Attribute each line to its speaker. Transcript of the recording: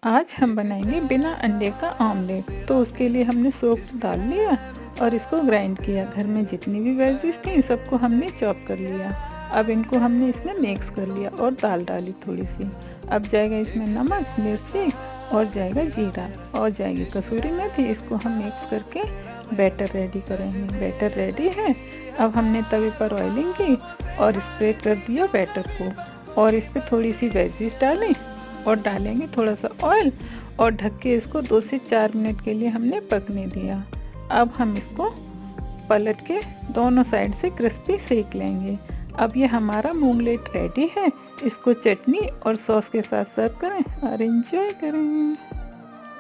Speaker 1: आज हम बनाएंगे बिना अंडे का ऑमलेट। तो उसके लिए हमने सोक्ड दाल लिया और इसको ग्राइंड किया। घर में जितनी भी वेजिस थी सबको हमने चॉप कर लिया। अब इनको हमने इसमें मिक्स कर लिया और दाल डाली थोड़ी सी। अब जाएगा इसमें नमक, मिर्ची और जाएगा जीरा और जाएगी कसूरी मेथी। इसको हम मिक्स करके बैटर रेडी करेंगे। बैटर रेडी है। अब हमने तवे पर ऑयलिंग की और स्प्रेड कर दिया बैटर को और इस पर थोड़ी सी वेजिस डाली और डालेंगे थोड़ा सा ऑयल और ढक के इसको 2 से 4 मिनट के लिए हमने पकने दिया। अब हम इसको पलट के दोनों साइड से क्रिस्पी सेक लेंगे। अब ये हमारा मूंगलेट रेडी है। इसको चटनी और सॉस के साथ सर्व करें और एंजॉय करें।